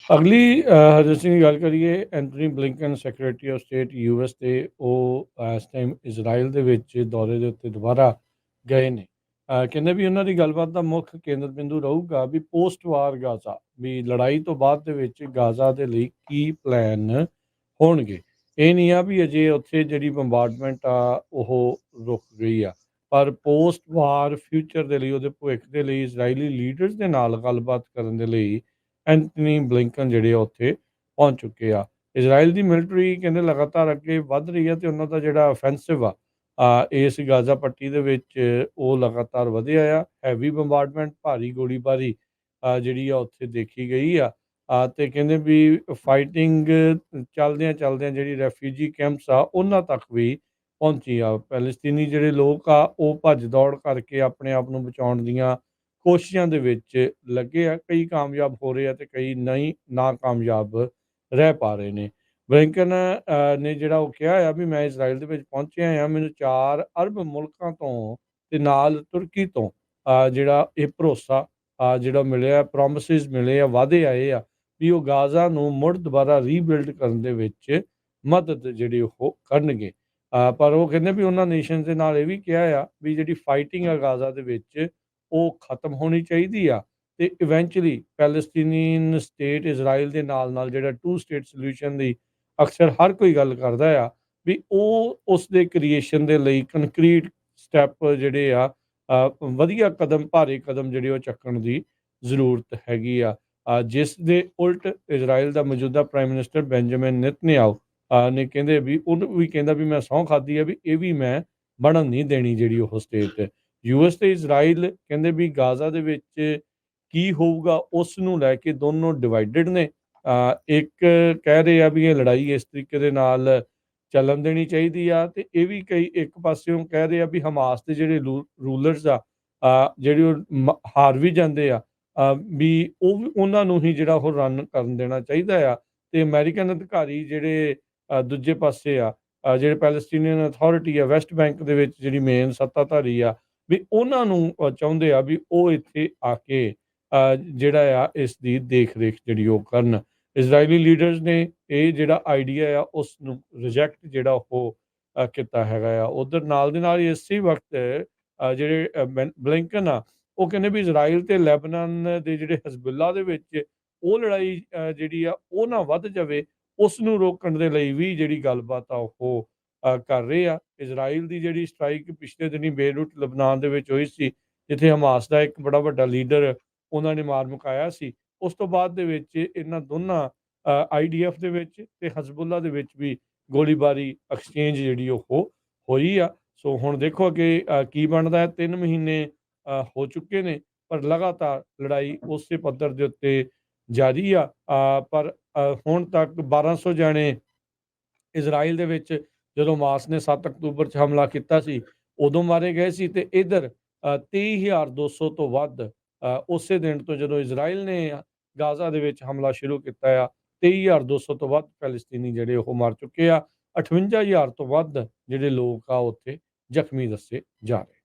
ਅਗਲੀ ਹਰਜੀਤ ਸਿੰਘ ਦੀ ਗੱਲ ਕਰੀਏ Antony Blinken secretary of state US ਦੇ ਉਹ ਇਸ ਟਾਈਮ ਇਜ਼ਰਾਈਲ ਦੇ ਵਿੱਚ ਦੌਰੇ ਦੇ ਉੱਤੇ ਦੁਬਾਰਾ ਗਏ ਨੇ। ਕਹਿੰਦੇ ਵੀ ਉਹਨਾਂ ਦੀ ਗੱਲਬਾਤ ਦਾ ਮੁੱਖ ਕੇਂਦਰ ਬਿੰਦੂ ਰਹੂਗਾ ਵੀ ਪੋਸਟ ਵਾਰ ਗਾਜ਼ਾ, ਵੀ ਲੜਾਈ ਤੋਂ ਬਾਅਦ ਦੇ ਵਿੱਚ ਗਾਜ਼ਾ ਦੇ ਲਈ ਕੀ ਪਲਾਨ ਹੋਣਗੇ। ਇਹ ਨਹੀਂ ਆ ਵੀ ਅਜੇ ਉੱਥੇ ਜਿਹੜੀ ਬੰਬਾਰਡਮੈਂਟ ਆ ਉਹ ਰੁਕ ਗਈ ਆ, ਪਰ ਪੋਸਟ ਵਾਰ ਫਿਊਚਰ ਦੇ ਲਈ, ਉਹਦੇ ਭਵਿੱਖ ਦੇ ਲਈ ਇਜ਼ਰਾਈਲੀ ਲੀਡਰਸ ਦੇ ਨਾਲ ਗੱਲਬਾਤ ਕਰਨ ਦੇ ਲਈ ਐਂਟਨੀ ਬਲਿੰਕਨ ਜਿਹੜੇ ਆ ਉੱਥੇ ਪਹੁੰਚ ਚੁੱਕੇ ਆ। ਇਜ਼ਰਾਈਲ ਦੀ ਮਿਲਟਰੀ ਕਹਿੰਦੇ ਲਗਾਤਾਰ ਅੱਗੇ ਵੱਧ ਰਹੀ ਆ ਤੇ ਉਹਨਾਂ ਦਾ ਜਿਹੜਾ ਅਫੈਂਸਿਵ ਆ ਇਸ ਗਾਜ਼ਾ ਪੱਟੀ ਦੇ ਵਿੱਚ ਉਹ ਲਗਾਤਾਰ ਵਧਿਆ ਆ। ਹੈਵੀ ਬੰਬਾਰਡਮੈਂਟ, ਭਾਰੀ ਗੋਲੀਬਾਰੀ ਜਿਹੜੀ ਆ ਉੱਥੇ ਦੇਖੀ ਗਈ ਆ। ਤੇ ਕਹਿੰਦੇ ਵੀ ਫਾਈਟਿੰਗ ਚੱਲਦਿਆਂ ਜਿਹੜੀ ਰੈਫਿਊਜੀ ਕੈਂਪਸ ਆ ਉਹਨਾਂ ਤੱਕ ਵੀ ਪਹੁੰਚੀ ਆ। ਪੈਲਸਤੀਨੀ ਜਿਹੜੇ ਲੋਕ ਆ ਉਹ ਭੱਜ ਦੌੜ ਕਰਕੇ ਆਪਣੇ ਆਪ ਨੂੰ ਬਚਾਉਣ ਦੀਆਂ ਕੋਸ਼ਿਸ਼ਾਂ ਦੇ ਵਿੱਚ ਲੱਗੇ ਆ। ਕਈ ਕਾਮਯਾਬ ਹੋ ਰਹੇ ਆ ਤੇ ਕਈ ਨਹੀਂ ਨਾਕਾਮਯਾਬ ਰਹਿ ਪਾ ਰਹੇ ਨੇ। ਬਲਿੰਕਨ ਨੇ ਜਿਹੜਾ ਉਹ ਕਿਹਾ ਆ ਵੀ ਮੈਂ ਇਜ਼ਰਾਈਲ ਦੇ ਵਿੱਚ ਪਹੁੰਚਿਆ ਆ, ਮੈਨੂੰ 4 ਅਰਬ ਮੁਲਕਾਂ ਤੋਂ ਤੇ ਨਾਲ ਤੁਰਕੀ ਤੋਂ ਜਿਹੜਾ ਇਹ ਭਰੋਸਾ ਜਿਹੜਾ ਮਿਲਿਆ, ਪ੍ਰੋਮਿਸਿਸ ਮਿਲੇ ਆ, ਵਾਅਦੇ ਆਏ ਆ ਵੀ ਉਹ ਗਾਜ਼ਾ ਨੂੰ ਮੁੜ ਦੁਬਾਰਾ ਰੀਬਿਲਡ ਕਰਨ ਦੇ ਵਿੱਚ ਮਦਦ ਜਿਹੜੀ ਉਹ ਕਰਨਗੇ। ਪਰ ਉਹ ਕਹਿੰਦੇ ਵੀ ਉਹਨਾਂ ਨੇਸ਼ਨਸ ਦੇ ਨਾਲ ਇਹ ਵੀ ਕਿਹਾ ਆ ਵੀ ਜਿਹੜੀ ਫਾਈਟਿੰਗ ਆ ਗਾਜ਼ਾ ਦੇ ਵਿੱਚ ਉਹ ਖਤਮ ਹੋਣੀ ਚਾਹੀਦੀ ਆ ਤੇ ਇਵੈਂਚੁਅਲੀ ਪੈਲਸਤੀਨੀਅਨ ਸਟੇਟ ਇਜ਼ਰਾਈਲ ਦੇ ਨਾਲ ਜਿਹੜਾ 2 ਸਟੇਟ ਸੋਲਿਊਸ਼ਨ ਦੀ ਅਕਸਰ ਹਰ ਕੋਈ ਗੱਲ ਕਰਦਾ ਆ ਵੀ ਉਹ ਉਸ ਦੇ ਕ੍ਰੀਏਸ਼ਨ ਦੇ ਲਈ ਕੰਕਰੀਟ ਸਟੈਪ ਜਿਹੜੇ ਆ ਵਧੀਆ ਕਦਮ, ਭਾਰੇ ਕਦਮ ਜਿਹੜੇ ਉਹ ਚੱਕਣ ਦੀ ਜ਼ਰੂਰਤ ਹੈਗੀ ਆ। ਜਿਸ ਦੇ ਉਲਟ ਇਜ਼ਰਾਈਲ ਦਾ ਮੌਜੂਦਾ ਪ੍ਰਾਈਮ ਮਿਨਿਸਟਰ ਬੈਂਜਾਮਿਨ ਨੇਤਨਯਾਹੂ ਨੇ ਕਹਿੰਦੇ ਵੀ ਉਹਨੂੰ ਵੀ ਕਹਿੰਦਾ ਵੀ ਮੈਂ ਸਹੁੰ ਖਾਧੀ ਆ ਵੀ ਇਹ ਵੀ ਮੈਂ ਬਣਨ ਨਹੀਂ ਦੇਣੀ ਜਿਹੜੀ ਉਹ ਸਟੇਟ। ਯੂਐਸ ਤੇ ਇਜ਼ਰਾਈਲ ਕਹਿੰਦੇ ਵੀ ਗਾਜ਼ਾ ਦੇ ਵਿੱਚ ਕੀ ਹੋਊਗਾ ਉਸ ਨੂੰ ਲੈ ਕੇ ਦੋਨੋਂ ਡਿਵਾਈਡਡ ਨੇ। ਇੱਕ ਕਹਿ ਰਹੇ ਆ ਵੀ ਇਹ ਲੜਾਈ ਇਸ ਤਰੀਕੇ ਦੇ ਨਾਲ ਚੱਲਣ ਦੇਣੀ ਚਾਹੀਦੀ ਆ ਤੇ ਇਹ ਵੀ ਕਈ ਇੱਕ ਪਾਸਿਓਂ ਕਹਿ ਰਹੇ ਆ ਵੀ ਹਮਾਸ ਦੇ ਜਿਹੜੇ ਰੂਲਰਸ ਆ ਜਿਹੜੇ ਉਹ ਹਾਰ ਵੀ ਜਾਂਦੇ ਆ ਵੀ ਉਹ ਵੀ ਉਹਨਾਂ ਨੂੰ ਹੀ ਜਿਹੜਾ ਉਹ ਰਨ ਕਰਨ ਦੇਣਾ ਚਾਹੀਦਾ ਆ। ਤੇ ਅਮਰੀਕਨ ਅਧਿਕਾਰੀ ਜਿਹੜੇ ਦੂਜੇ ਪਾਸੇ ਆ ਜਿਹੜੇ ਪੈਲਸਟੀਨੀਅਨ ਅਥਾਰਟੀ ਆ ਵੈਸਟ ਬੈਂਕ ਦੇ ਵਿੱਚ ਜਿਹੜੀ ਮੇਨ ਸੱਤਾਧਾਰੀ ਆ ਵੀ ਉਹਨਾਂ ਨੂੰ ਚਾਹੁੰਦੇ ਆ ਵੀ ਉਹ ਇੱਥੇ ਆ ਕੇ ਜਿਹੜਾ ਆ ਇਸ ਦੀ ਦੇਖ-ਰੇਖ ਜਿਹੜੀ ਉਹ ਕਰਨ। ਇਜ਼ਰਾਈਲੀ ਲੀਡਰਸ ਨੇ ਇਹ ਜਿਹੜਾ ਆਈਡੀਆ ਆ ਉਸ ਨੂੰ ਰਿਜੈਕਟ ਜਿਹੜਾ ਉਹ ਕੀਤਾ ਹੈਗਾ ਆ। ਉਧਰ ਨਾਲ ਦੇ ਨਾਲ ਹੀ ਇਸੇ ਵਕਤ ਜਿਹੜੇ ਬਲਿੰਕਨ ਆ ਉਹ ਕਹਿੰਦੇ ਵੀ ਇਜ਼ਰਾਈਲ ਤੇ ਲੈਬਨਾਨ ਦੇ ਜਿਹੜੇ ਹਿਜ਼ਬੁੱਲਾ ਦੇ ਵਿੱਚ ਉਹ ਲੜਾਈ ਜਿਹੜੀ ਆ ਉਹ ਨਾ ਵੱਧ ਜਾਵੇ, ਉਸ ਨੂੰ ਰੋਕਣ ਦੇ ਲਈ ਵੀ ਜਿਹੜੀ ਗੱਲਬਾਤ ਆ ਉਹ ਕਰ ਰਹੇ ਆ। ਇਜ਼ਰਾਈਲ ਦੀ ਜਿਹੜੀ ਸਟ੍ਰਾਈਕ ਪਿਛਲੇ ਦਿਨੀ ਬੇਰੁਤ ਲਬਨਾਨ ਦੇ ਵਿੱਚ ਹੋਈ ਸੀ, ਜਿੱਥੇ ਹਮਾਸ ਦਾ ਇੱਕ ਬੜਾ ਵੱਡਾ ਲੀਡਰ ਉਹਨਾਂ ਨੇ ਮਾਰ ਮੁਕਾਇਆ ਸੀ। ਉਸ ਤੋਂ ਬਾਅਦ ਦੇ ਵਿੱਚ ਇਹਨਾਂ ਦੋਨਾਂ ਆਈਡੀਐਫ ਦੇ ਵਿੱਚ ਤੇ ਹਜ਼ਬੁੱਲਾ ਦੇ ਵਿੱਚ ਵੀ ਗੋਲੀਬਾਰੀ ਐਕਸਚੇਂਜ ਜਿਹੜੀ ਉਹ ਹੋਈ ਆ। ਸੋ ਹੁਣ ਦੇਖੋ ਕਿ ਕੀ ਬਣਦਾ ਹੈ। 3 ਮਹੀਨੇ ਹੋ ਚੁੱਕੇ ਨੇ ਪਰ ਲਗਾਤਾਰ ਲੜਾਈ ਉਸੇ ਪੱਧਰ ਦੇ ਉੱਤੇ ਜਾਰੀ ਆ। ਪਰ ਹੁਣ ਤੱਕ 1200 ਜਾਣੇ ਇਜ਼ਰਾਈਲ ਦੇ ਵਿੱਚ ਜਦੋਂ ਹਮਾਸ ਨੇ 7 ਅਕਤੂਬਰ 'ਚ ਹਮਲਾ ਕੀਤਾ ਸੀ ਉਦੋਂ ਮਾਰੇ ਗਏ ਸੀ ਤੇ ਇੱਧਰ 23,200 ਤੋਂ ਵੱਧ ਉਸੇ ਦਿਨ ਤੋਂ ਜਦੋਂ ਇਜ਼ਰਾਈਲ ਨੇ ਗਾਜ਼ਾ ਦੇ ਵਿੱਚ ਹਮਲਾ ਸ਼ੁਰੂ ਕੀਤਾ ਆ 23,200 ਤੋਂ ਵੱਧ ਪੈਲਸਤੀਨੀ ਜਿਹੜੇ ਉਹ ਮਰ ਚੁੱਕੇ ਆ। 58,000 ਤੋਂ ਵੱਧ ਜਿਹੜੇ ਲੋਕ ਆ ਉੱਥੇ ਜ਼ਖਮੀ ਦੱਸੇ ਜਾ ਰਹੇ।